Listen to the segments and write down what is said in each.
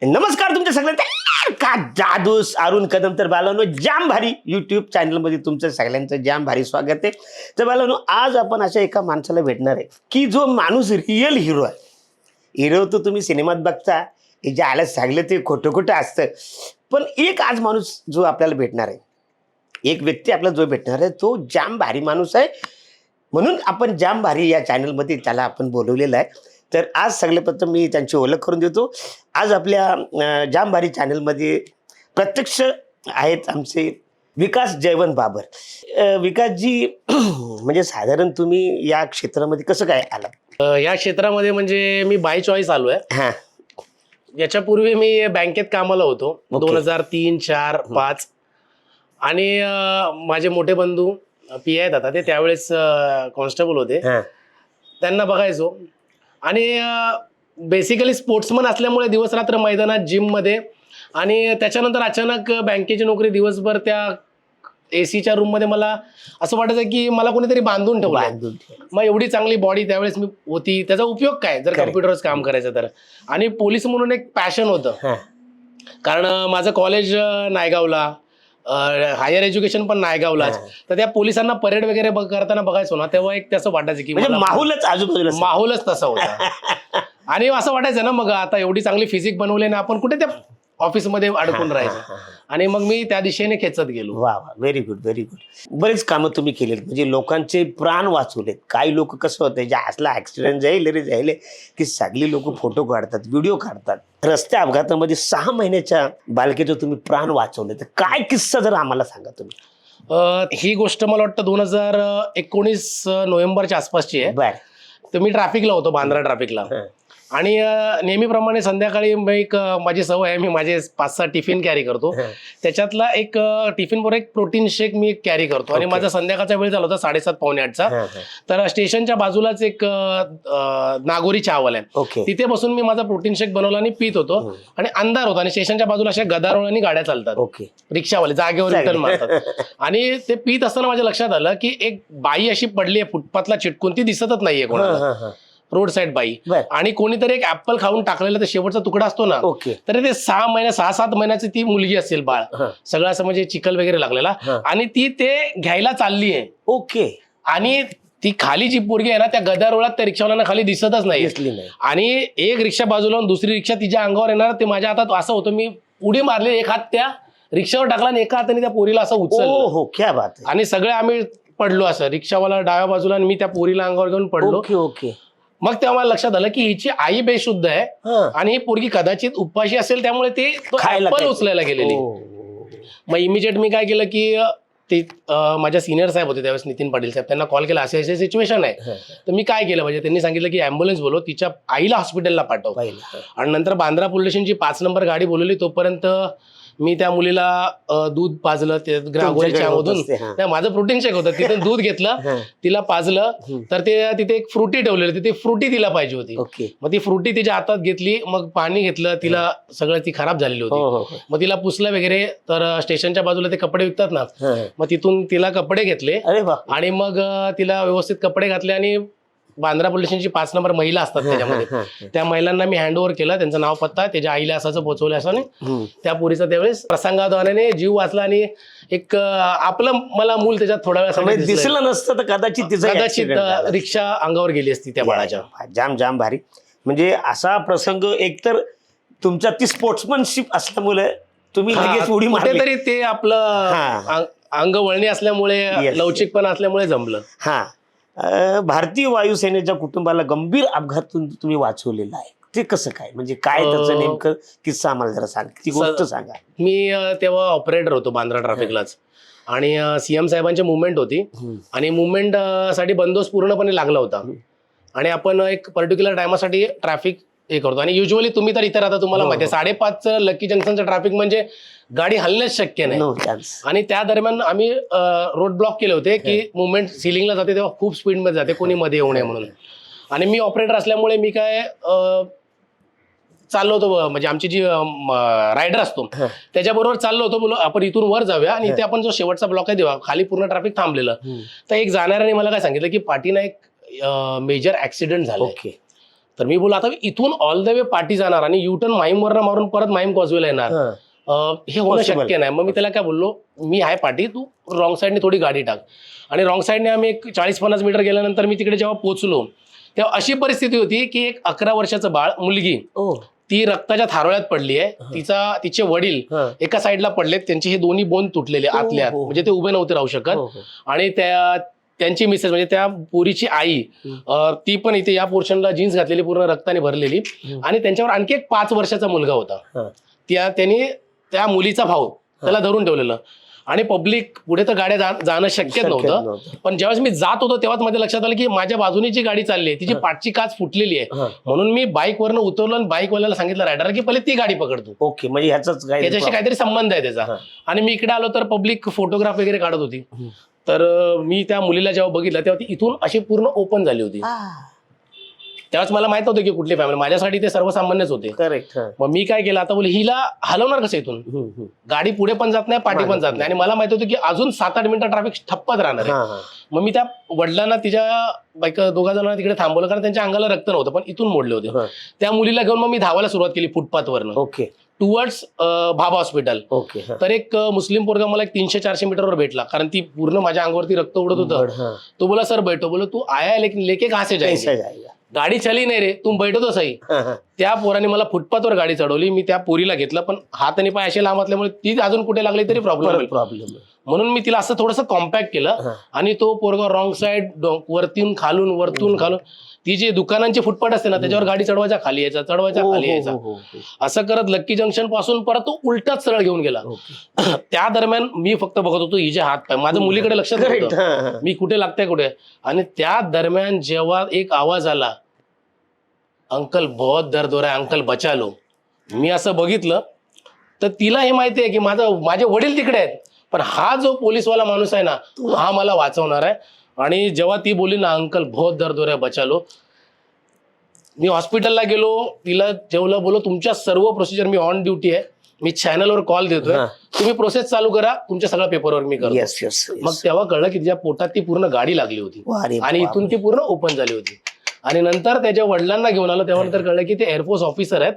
नमस्कार तुमच्या सगळ्यांचं का जादूस अरुण कदम. तर बालांनो जाम भारी यूट्यूब चॅनलमध्ये तुमचं सगळ्यांचं जाम भारी स्वागत आहे. तर बालांनो आज आपण अशा एका माणसाला भेटणार आहे की जो माणूस रिअल हिरो आहे. हिरो तो तुम्ही सिनेमात बघता, हे जे आलं सांगलं ते खोटं खोटं असतं, पण एक आज माणूस जो आपल्याला भेटणार आहे, एक व्यक्ती आपल्याला जो भेटणार आहे तो जाम भारी माणूस आहे. म्हणून आपण जाम भारी या चॅनलमध्ये त्याला आपण बोलवलेलं आहे. तर आज सगळ्याप्रथम मी त्यांची ओळख करून देतो. आज आपल्या जाम भारी चॅनलमध्ये प्रत्यक्ष आहेत आमचे विकास जयवंत बाबर. विकासजी म्हणजे साधारण तुम्ही या क्षेत्रामध्ये कसं काय आला? या क्षेत्रामध्ये म्हणजे मी बाय चॉईस आलो आहे. हां, याच्यापूर्वी मी बँकेत कामाला होतो. ओके. 2003, 4, 5 आणि माझे मोठे बंधू पी आहेत आता, ते त्यावेळेस कॉन्स्टेबल होते. हां, त्यांना बघायचो आणि बेसिकली स्पोर्ट्समन असल्यामुळे दिवस रात्र मैदानात जिममध्ये, आणि त्याच्यानंतर अचानक बँकेची नोकरी, दिवसभर त्या एसीच्या रूममध्ये मला असं वाटायचं की मला कोणीतरी बांधून ठेवलं. बांधून ठेवलं. मग एवढी चांगली बॉडी त्यावेळेस मी होती, त्याचा उपयोग काय जर Correct. कम्प्युटरच काम करायचं तर. आणि पोलीस म्हणून एक पॅशन होतं, हां, कारण माझं कॉलेज नायगावला, हायर एज्युकेशन पण नायगावलाच. हां. तर त्या पोलिसांना परेड वगैरे करताना बघायचो ना, तेव्हा एक त्याचं वाटायचं की म्हणजे मला माहोलच आजूबाजूला सगळं. माहोलच तसा होता. आणि असं वाटायचं ना, मग आता एवढी चांगली फिजिक बनवली ना, आपण कुठे त्या ऑफिसमध्ये अडकून राहायचं. आणि मग मी त्या दिशेने खेचत गेलो. वा वा, व्हेरी गुड व्हेरी गुड. बरेच कामं तुम्ही केलेत, म्हणजे लोकांचे प्राण वाचवलेत. काही लोक कसं होतं, जे असला ऍक्सिडेंट जाईल की सगळी लोक फोटो काढतात, व्हिडिओ काढतात. रस्ते अपघातामध्ये 6 महिन्याच्या बालकेचं तुम्ही प्राण वाचवले, तर काय किस्सा जर आम्हाला सांगा तुम्ही. ही गोष्ट मला वाटतं 2019 नोव्हेंबरच्या आसपासची आहे. बर. तर मी ट्रॅफिकला होतो, बांद्रा ट्रॅफिकला. आणि नेहमीप्रमाणे संध्याकाळी माझी सवय आहे, मी माझे 5-6 टिफिन कॅरी करतो. त्याच्यातला एक टिफिन बरोबर एक प्रोटीन शेक मी कॅरी करतो. आणि Okay. माझा संध्याकाळचा वेळ झाला होता 7:30 पावणे 8चा. तर स्टेशनच्या बाजूलाच एक नागोरी चहावाला आहे. ओके. तिथे बसून मी माझा प्रोटीन शेक बनवला आणि पित होतो. आणि अंधार होता आणि स्टेशनच्या बाजूला अशा गदारोळाने गाड्या चालतात, ओके. रिक्षावाले जागेवर रिटर्न मारतात. आणि ते पित असताना माझ्या लक्षात आलं की एक बाई अशी पडली आहे फुटपाथला चिटकून, ती दिसतच नाहीये कोणाला, रोड साईड बाई. बर. आणि कोणीतरी एक ऍपल खाऊन टाकलेला, तर शेवटचा तुकडा असतो ना, ओके. तर ते 6-7 महिन्याची ती मुलगी असेल, बाळ. सगळं असं म्हणजे चिखल वगैरे लागलेला. आणि ती ते घ्यायला चालली आहे. ओके. आणि ती खाली जी पोरगी आहे ना, त्या गदारोळात त्या रिक्षावाल्यांना खाली दिसतच नाही. दिसली नाही. आणि एक रिक्षा बाजूला आणि दुसरी रिक्षा तिच्या अंगावर येणार, ते माझ्या हातात असं होतं, मी उडी मारली, एक हात त्या रिक्षावर टाकला आणि एका हाताने त्या पोरीला असं उचललं. हो, क्या बात आहे. आणि सगळे आम्ही पडलो, असं रिक्षावाला डाव्या बाजूला आणि मी त्या पोरीला अंगावर घेऊन पडलो. Okay okay. मग तेव्हा मला लक्षात आलं की हिची आई बेशुद्ध आहे हां. आणि ही पोरगी कदाचित उपाशी असेल, त्यामुळे ते खायला ऍपल काय? उचलायला गेलेली. ओ. मग इमिजिएट मी काय केलं की ते माझ्या सिनियर साहेब होते त्यावेळेस, नितीन पाटील साहेब, त्यांना कॉल केला, असे सिच्युएशन आहे. तर मी काय केलं म्हणजे, त्यांनी सांगितलं की ॲम्ब्युलन्स बोलव, तिच्या आईला हॉस्पिटलला पाठव. पाहिलं. आणि नंतर बांद्रा पोलीस स्टेशनची 5 नंबर गाडी बोलवली. तोपर्यंत मी त्या मुलीला दूध पाजलं, ते ग्रागोरीच्या मधून. असते, हां. नाही, माझं प्रोटीन शेक होतं, तिथून दूध घेतलं, तिला पाजलं. तर ते तिथे एक फ्रुटी ठेवलेली, तिथे फ्रुटी तिला पाहिजे होती. ओके. मग ती फ्रुटी तिच्या हातात घेतली, मग पाणी घेतलं, तिला सगळं, ती खराब झालेली हो, होती. हो, हो. मग तिला पुसलं वगैरे. तर स्टेशनच्या बाजूला ते कपडे विकतात ना, हां. मग तिथून तिला कपडे घेतले अरे वा. आणि मग तिला व्यवस्थित कपडे घातले. आणि बांद्रा पोलीस स्टेशनची 5 नंबर महिला असतात त्याच्यामध्ये, त्या महिलांना मी हँडओव्हर केलं, त्यांचं नाव पत्ता, त्याच्या आईला असं पोहोचवलं असं. आणि त्या पोरीचा त्यावेळेस प्रसंगाद्वारे जीव वाचला. आणि एक आपलं मला मूल त्याच्यात थोड्या वेळासाठी दिसलं नसतं तर कदाचित तिचं कदाचित accident झालं. रिक्षा अंगावर गेली असती त्या बाळाच्या. जाम जाम भारी. म्हणजे असा प्रसंग, एकतर तुमच्या ती स्पोर्ट्समनशिप असल्यामुळे तुम्ही लगेच उडी मारली. कुठेतरी ते आपलं हां. अंग वळणी असल्यामुळे, Yes. लवचिकपणा असल्यामुळे जमलं. हा. भारतीय वायुसेनेच्या कुटुंबाला गंभीर अपघातातून तुम्ही वाचवलेला आहे. ते कसं काय, म्हणजे काय त्याचं नेमकं किस्सा आम्हाला जरा सांग, ती गोष्ट सांगा. मी तेव्हा ऑपरेटर होतो बांद्रा ट्रॅफिकलाच. आणि सीएम साहेबांची मुवमेंट होती आणि मुवमेंट साठी बंदोबस्त पूर्णपणे लागला होता. आणि आपण एक पर्टिक्युलर टायमासाठी ट्रॅफिक हे करतो. आणि युजली तुम्ही तर इथे राहता, तुम्हाला माहिती आहे 5:30 लकी जंक्शनचं ट्रॅफिक म्हणजे गाडी हलणंच शक्य नाही. No chance. आणि त्या दरम्यान आम्ही रोड ब्लॉक केले होते की मुवमेंट सिलिंगला जाते तेव्हा खूप स्पीडमध्ये जाते, कोणी मध्ये येऊ नये म्हणून. आणि मी ऑपरेटर असल्यामुळे मी काय चाललो होतो, म्हणजे आमची जी रायडर असतो त्याच्याबरोबर चाललो होतो, बोलो आपण इथून वर जाऊया आणि इथे आपण जो शेवटचा ब्लॉक आहे देवा, खाली पूर्ण ट्रॅफिक थांबलेलं. तर एक जाणाऱ्याने मला काय सांगितलं की पाठीनं एक मेजर ऍक्सिडेंट झाला. ओके. तर मी बोललो आता मी इथून ऑल द वे पाठी जाणार आणि युटर्न माहीमवरनं मारून परत माहीम कॉजवेला येणार, हे होणं Possible. शक्य नाही. मग मी त्याला काय बोललो, मी आहे पाठी, तू रॉंग साईडने थोडी गाडी टाक. आणि रॉंग साईडने आम्ही एक 40-50 मीटर गेल्यानंतर मी तिकडे जेव्हा पोहोचलो तेव्हा अशी परिस्थिती होती की एक 11 वर्षाचं बाळ, मुलगी, ती रक्ताच्या थारोळ्यात पडली आहे. तिचे वडील एका साईडला पडलेत, त्यांचे हे दोन्ही बोन तुटलेले आतल्या आत, म्हणजे ते उभे नव्हते राहू शकत. आणि त्यांची मिसेस म्हणजे त्या पोरीची आई, ती पण इथे या पोर्शनला जीन्स घातलेली, पूर्ण रक्ताने भरलेली. आणि त्यांच्यावर आणखी एक 5 वर्षाचा मुलगा होता. त्यांनी त्या मुलीचा भाऊ त्याला धरून ठेवलेलं. आणि पब्लिक पुढे तर गाड्या जाणं शक्यच नव्हतं. पण ज्यावेळेस मी जात होतो तेव्हाच माझ्या लक्षात आलं की माझ्या बाजूने जी गाडी चालली आहे तिची पाठची काच फुटलेली आहे. म्हणून मी बाईकवरनं उतरलो आणि बाईकवाल्याला सांगितलं रायडर की पहिले ती गाडी पकडतो. ओके, म्हणजे त्याच्याशी काहीतरी संबंध आहे त्याचा. आणि मी इकडे आलो तर पब्लिक फोटोग्राफ वगैरे काढत होती. तर मी त्या मुलीला जेव्हा बघितलं तेव्हा ती इथून अशी पूर्ण ओपन झाली होती. तेव्हाच मला माहित नव्हतं की कुठली फॅमिली, माझ्यासाठी ते सर्वसामान्यच होते. करेक्ट. मग मी काय केलं, आता बोल हिला हलवणार कसं इथून, गाडी पुढे पण जात नाही पाठी पण जात नाही. आणि मला माहित होतं की अजून 7-8 मिनिटं ट्रॅफिक ठप्पत राहणार आहे. मग मी त्या वडिलांना तिच्या दोघा जणांना तिकडे थांबवलं, कारण त्यांच्या अंगाला रक्त नव्हतं पण इथून मोडले होते. त्या मुलीला घेऊन मग मी धावायला सुरुवात केली फुटपाथवरनं. Okay. Towards Bhabha hospital. Okay. तर एक मुस्लिम पोरगा मला एक 300-400 मीटरवर भेटला, कारण ती पूर्ण माझ्या अंगावरती रक्त उडत होतं. तो बोला सर बैठो. बोलो तू आया लेके कहां से जाएंगे, गाडी चली नाही रे, तुम बैठो तो सही. त्या पोराने मला फुटपाथवर गाडी चढवली. मी त्या पोरीला घेतलं, पण हात आणि पाय असे लांब असल्यामुळे ती अजून कुठे लागली तरी प्रॉब्लेम. म्हणून मी तिला असं थोडंसं कॉम्पॅक्ट केलं. आणि तो पोरगा रॉंग साईड वरतून खालून ती जी दुकानांची फुटपाथ असते ना त्याच्यावर गाडी चढवायच्या खाली यायचा, चढवायच्या खाली यायचा. असं करत लक्की जंक्शन पासून परत तो उलटाच सरळ घेऊन गेला. त्या दरम्यान मी फक्त बघत होतो हिचे हात पाय, माझं मुलीकडे लक्ष नव्हतं मी कुठे लागतंय कुठे. आणि त्या दरम्यान जेव्हा एक आवाज आला, अंकल बहुत दर्द हो रहा है, अंकल बचा लो. मी असं बघितलं तर तिला हे माहिती आहे की माझे वडील तिकडे आहेत, पण हा जो पोलीसवाला माणूस आहे ना हा मला वाचवणार आहे. आणि जेव्हा ती बोलली ना अंकल बहुत दर्द हो रहा है बचा लो, मी हॉस्पिटलला गेलो, तिला जेवलं, बोलो तुमच्या सर्व प्रोसिजर मी ऑन ड्युटी आहे, मी चॅनलवर कॉल देतोय, तुम्ही प्रोसेस चालू करा, तुमच्या सगळं पेपरवर्क मी करतो. मग तेव्हा कळलं की तिच्या पोटात ती पूर्ण गाडी लागली होती आणि इथून ती पूर्ण ओपन झाली होती. आणि नंतर त्याच्या वडिलांना घेऊन आलो तेव्हा नंतर कळलं की ते एअरफोर्स ऑफिसर आहेत,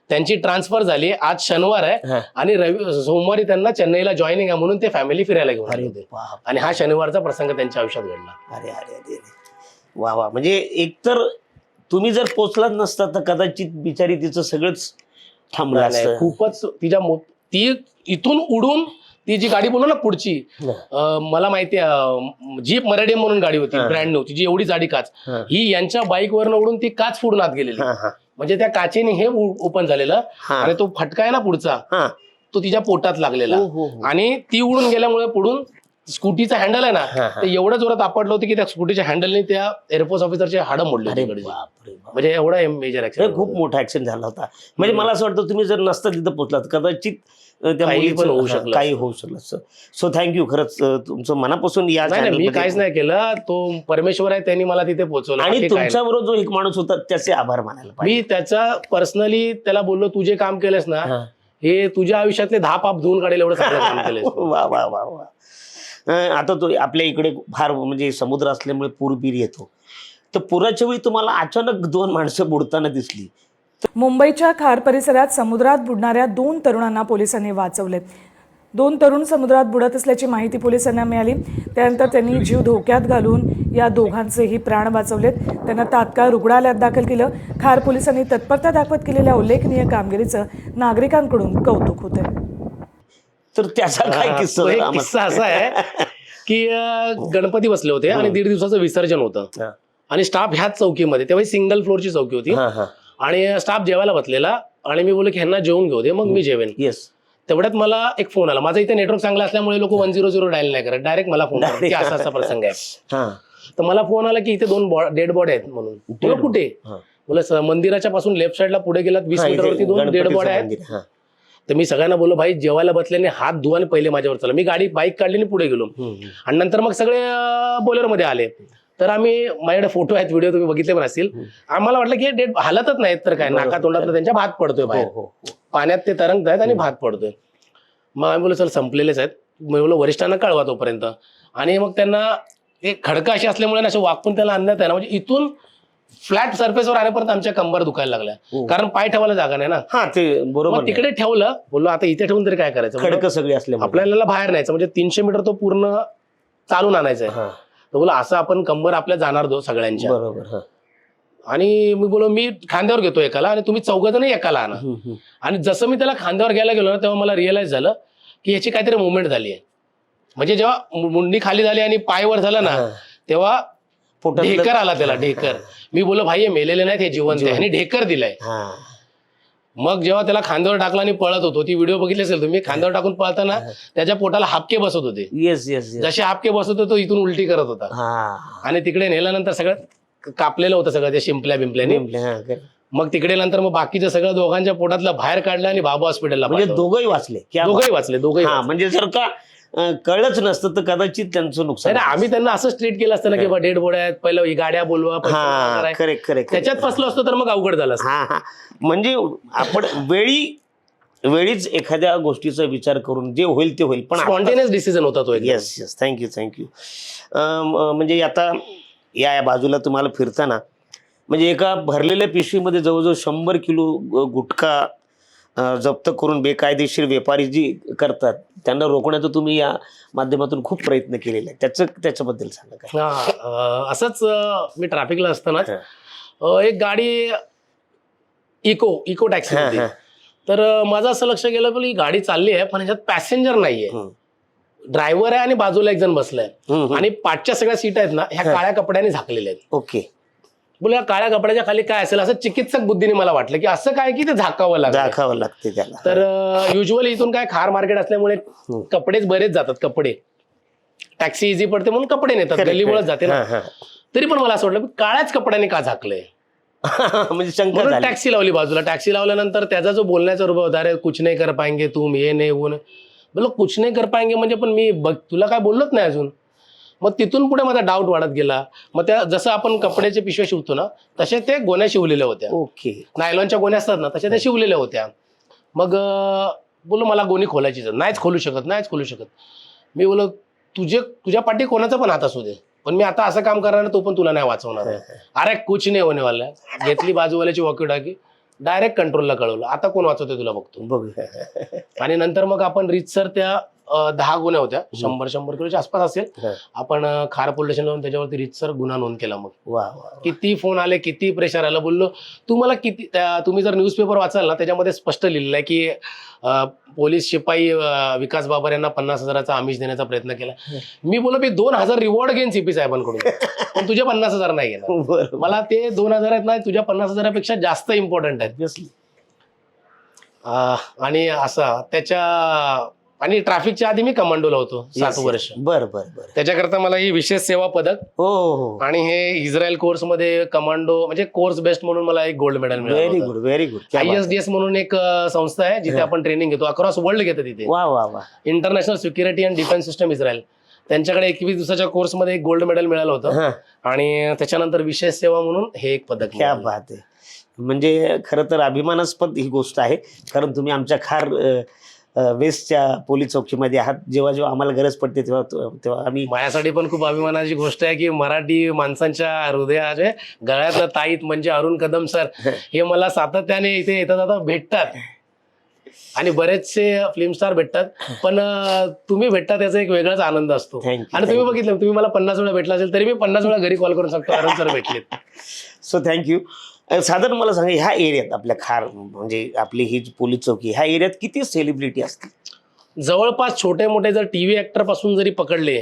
त्यांची ट्रान्सफर झाली. आज शनिवार आहे आणि सोमवारी त्यांना चेन्नईला जॉईनिंग आहे, म्हणून ते फॅमिली फिरायला घेऊन आले होते. आणि हा शनिवारचा प्रसंग त्यांच्या आयुष्यात घडला. अरे अरे अरे वा वा. म्हणजे एकतर तुम्ही जर पोचलाच नसता तर कदाचित बिचारी तिचं सगळंच थांबलं असतं. खूपच ती इथून उडून ती जी गाडी बोलू ना पुढची, मला माहिती आहे जीप मराठी म्हणून गाडी होती ब्रँड न्यू, तिची एवढी जाडी काच, ही यांच्या बाईकवरनं उडून ती काच फोडून आत गेलेली. म्हणजे त्या काचेने हे ओपन झालेलं आणि तो फटका आहे ना पुढचा तो तिच्या पोटात लागलेला. आणि ती उडून गेल्यामुळे पुढून स्कूटीचा हँडल आहे ना ते एवढं जोरात आपटलं होतं की त्या स्कूटीच्या हँडलने त्या एअरफोर्स ऑफिसरचे हाडं मोडले होते. म्हणजे एवढा मेजर ऍक्सिडेंट, खूप मोठा ऍक्सिडेंट झाला होता. म्हणजे मला असं वाटतं तुम्ही जर नसता तिथं पोहोचलात कदाचित काही होऊ शकलं, काही होऊ शकलं. सो थँक्यू खरंच तुमचं मनापासून. या मी काहीच नाही केलं, तो परमेश्वर आहे त्यांनी मला तिथे पोहोचवलं. आणि तुमच्याबरोबर जो एक माणूस होता त्याचे आभार मानायला पाहिजे. मी त्याचा पर्सनली त्याला बोललो तू जे काम केलंस ना हे तुझ्या आयुष्यातले 10 पाप धुवून काढेल एवढं चांगलं काम केलंस. वा वा वा वा. आता तो आपल्या इकडे फार म्हणजे समुद्र असल्यामुळे पूर बीर येतो, तर पुराच्या वेळी तुम्हाला अचानक 2 माणसं बुडताना दिसली. मुंबईच्या खार परिसरात समुद्रात बुडणाऱ्या 2 तरुणांना पोलिसांनी वाचवले. 2 तरुण समुद्रात बुडत असल्याची माहिती पोलिसांना मिळाली. त्यानंतर त्यांनी जीव धोक्यात घालून या दोघांचेही प्राण वाचवलेत. त्यांना तात्काळ रुग्णालयात दाखल केलं. खार पोलिसांनी तत्परता दाखवत केलेल्या उल्लेखनीय कामगिरीचं नागरिकांकडून कौतुक होतंय. तर त्याचा काय किस्सा? किस्सा असा आहे की गणपती बसले होते आणि 1.5 दिवसाचं विसर्जन होतं आणि स्टाफ ह्याच चौकीमध्ये, तेव्हा सिंगल फ्लोअरची चौकी होती आणि स्टाफ जेवायला बसलेला आणि मी बोललो की ह्यांना जेवून घेऊ दे मग मी जेवेन. तेवढ्यात मला एक फोन आला. माझा इथे नेटवर्क चांगला असल्यामुळे लोक 100 डायल नाही करत, डायरेक्ट मला फोन करतात की असा असा प्रसंग आहे. तर मला फोन आला की इथे 2 डेड बॉडी आहेत म्हणून. तुला कुठे? बोला मंदिराच्या पासून लेफ्ट साईडला पुढे गेलात 20 मीटरवरती 2 डेड बॉडी आहेत. तर मी सगळ्यांना बोललो भाई जेवायला बसल्याने हात धुवा आणि पहिले माझ्यावर चला. मी बाईक काढली आणि पुढे गेलो आणि नंतर मग सगळे बोलेरोमध्ये आले. तर आम्ही माझ्याकडे फोटो आहेत, व्हिडिओ तुम्ही बघितले पण असतील. आम्हाला वाटलं की डेड हालतच नाहीत तर काय, नाका तोंडातलं त्यांच्या भात पडतोय बाहेर, पाण्यात ते तरंगत आहेत आणि भात पडतोय. मग आम्ही बोललो चल संपलेलेच आहेत. मी बोललो वरिष्ठांना कळवा तोपर्यंत. आणि मग त्यांना एक खडका अशी असल्यामुळे असं वाकून त्याला आणण्यात आहे ना, म्हणजे इथून फ्लॅट सरफेसवर आल्यापर्यंत आमच्या कंबर दुखायला लागल्या, कारण पाय ठेवायला जागा नाही ना. हा ते बरोबर मग तिकडे ठेवलं, बोललो आता इथे ठेवून तरी काय करायचं, खडकं सगळी असले आपल्याला बाहेर न्यायचं, म्हणजे 300 मीटर तो पूर्ण चालून आणायचा आहे. तर बोला असं आपण कंबर आपल्या जाणार सगळ्यांच्या. बरोबर. आणि मी बोलो मी खांद्यावर घेतो एकाला आणि तुम्ही चौघजण एकाला आणा. आणि जसं मी त्याला खांद्यावर घ्यायला गेलो ना, तेव्हा मला रिअलाइज झालं की याची काहीतरी मुवमेंट झाली आहे. म्हणजे जेव्हा मुंडी खाली झाली आणि पाय वर झाला ना, तेव्हा ढेकर आला त्याला, ढेकर. मी बोलो भाई हे मेलेले नाहीत, हे जिवंत आहे, आणि ढेकर दिलाय. मग जेव्हा त्याला खांद्यावर टाकला आणि पळत होतो, ती व्हिडिओ बघितली असेल तुम्ही, खांद्यावर टाकून पळताना त्याच्या पोटाला हापके बसत होते. Yes yes. जसे हापके बसत होते तो इथून उलटी करत होता. आणि तिकडे नेल्यानंतर सगळं कापलेलं होतं, सगळं ते शिंपल्या बिंपल्याने. मग तिकडे नंतर मग बाकीचं सगळं दोघांच्या पोटातलं बाहेर काढलं आणि बाबा हॉस्पिटलला. म्हणजे दोघंही वाचले. दोघंही. म्हणजे जर का कळलंच नसतं तर कदाचित त्यांचं नुकसान. आम्ही त्यांना असं ट्रीट केलं असतं ना की डेड बॉड्या आहेत, पहिलं ही गाड्या बोलवा, करेक्ट. त्याच्यात फसलो असतो तर मग अवघड झालं असतं. म्हणजे आपण वेळीच एखाद्या गोष्टीचा विचार करून जे होईल ते होईल, पण स्पॉन्टेनियस डिसिजन होता तो. येस. थँक्यू. म्हणजे आता या बाजूला तुम्हाला फिरताना म्हणजे एका भरलेल्या पिशवीमध्ये जवळजवळ 100 किलो गुटखा जप्त करून बेकायदेशीर व्यापारी जी करतात त्यांना रोखण्याचा तुम्ही या माध्यमातून खूप प्रयत्न केलेला आहे, त्याच्याबद्दल सांगा काय. असंच मी ट्रॅफिकला असताना एक गाडी इको टॅक्सी होती. तर माझं असं लक्ष गेलं की ही गाडी चालली आहे पण ह्याच्यात पॅसेंजर नाहीये, ड्रायव्हर आहे आणि बाजूला एक जण बसलाय, आणि पाठच्या सगळ्या सीट आहेत ना ह्या काळ्या कपड्याने झाकलेल्या आहेत. ओके. बोल या काळ्या कपड्याच्या खाली काय असेल, असं चिकित्सक बुद्धीने मला वाटलं की असं काय की ते झाकावं लागते त्याला. तर युजली इथून काय खार मार्केट असल्यामुळे कपडेच बरेच जातात, कपडे टॅक्सी इझी पडते म्हणून कपडे नेतात, गल्लीमुळेच जाते ना. तरी पण मला असं वाटलं काळ्याच कपड्याने का झाकलंय, म्हणजे शंका. टॅक्सी लावली बाजूला. टॅक्सी लावल्यानंतर त्याचा जो बोलण्याचा रुपये होता, अरे कुछ नाही कर पाएंगे तुम, ये नाही वो नाही. बोलो कुछ नाही कर पाएंगे म्हणजे पण मी तुला काय बोललोच नाही अजून. मग तिथून पुढे माझा डाऊट वाढत गेला. मग त्या जसं आपण कपड्याचे पिशव्या शिवतो ना तसे ते गोण्या शिवलेल्या होत्या. ओके. नायलॉनच्या गोण्या असतात ना तशा त्या शिवलेल्या होत्या. मग बोलो मला गोणी खोलायची, नाहीच खोलू शकत. मी बोलो तुझ्या पाठी कोणाचा पण हात असू दे, पण मी आता असं काम करणार तो पण तुला नाही वाचवणार. अरे कुछ नाही होणे वाला. घेतली बाजूवाल्याची वॉकी टाकी, डायरेक्ट कंट्रोलला कळवलं, आता कोण वाचवतोय तुला बघतो. आणि नंतर मग आपण रीतसर त्या 10 गुन्ह्या होत्या, 100 किलोच्या आसपास असेल, आपण खार पोलीस स्टेशन जाऊन त्याच्यावरती रीतसर गुन्हा नोंद केला. मग किती फोन आले, किती प्रेशर आलं. बोललो तुम्हाला किती, तुम्ही जर न्यूजपेपर वाचाल ना त्याच्यामध्ये स्पष्ट लिहिलेलं आहे की पोलीस शिपाई विकास बाबर यांना 50,000चा आमिष देण्याचा प्रयत्न केला. मी बोललो मी 2,000 रिवॉर्ड घेईन सीपी साहेबांकडून, पण तुझ्या 50,000 नाही घेणार. मला ते 2,000 आहेत ना तुझ्या 50,000पेक्षा जास्त इम्पॉर्टंट आहेत. आणि असं आणि ट्रॅफिकच्या आधी मी कमांडोला होतो 7 वर्ष. बरं. त्याच्याकरता मला ही विशेष सेवा पदक आणि हे इस्रायल कोर्स मध्ये कमांडो म्हणजे कोर्स बेस्ट म्हणून मला एक गोल्ड मेडल मिळालं. Very good. ISDS म्हणून एक संस्था आहे जिथे आपण ट्रेनिंग घेतो, अक्रॉस वर्ल्ड घेतो तिथे. International security and defence system Israel. त्यांच्याकडे 21 दिवसाच्या कोर्समध्ये एक गोल्ड मेडल मिळालं होतं, आणि त्याच्यानंतर विशेष सेवा म्हणून हे एक पदक. क्या बात आहे. म्हणजे खरं तर अभिमानास्पद ही गोष्ट आहे, कारण तुम्ही आमच्या खार वेस्टच्या पोलीस चौकीमध्ये आहात. जेव्हा आम्हाला गरज पडते तेव्हा आम्ही. माझ्यासाठी पण खूप अभिमानाची गोष्ट आहे की मराठी माणसांच्या हृदयाचे गळ्यातलं ताईत म्हणजे अरुण कदम सर हे मला सातत्याने इथे येता जाता भेटतात, आणि बरेचसे फिल्म स्टार भेटतात, पण तुम्ही भेटता त्याचा एक वेगळाच आनंद असतो. आणि तुम्ही बघितलं, तुम्ही मला 50 वेळा भेटला असेल तरी मी 50 वेळा घरी कॉल करून सांगतो अरुण सर भेटलेत. So thank you. साधारण मला सांगा, ह्या एरियात आपल्या खार म्हणजे आपली ही पोलीस चौकी, ह्या एरियात किती सेलिब्रिटी असतील? जवळपास छोटे मोठे जर टीव्ही ऍक्टर पासून जरी पकडले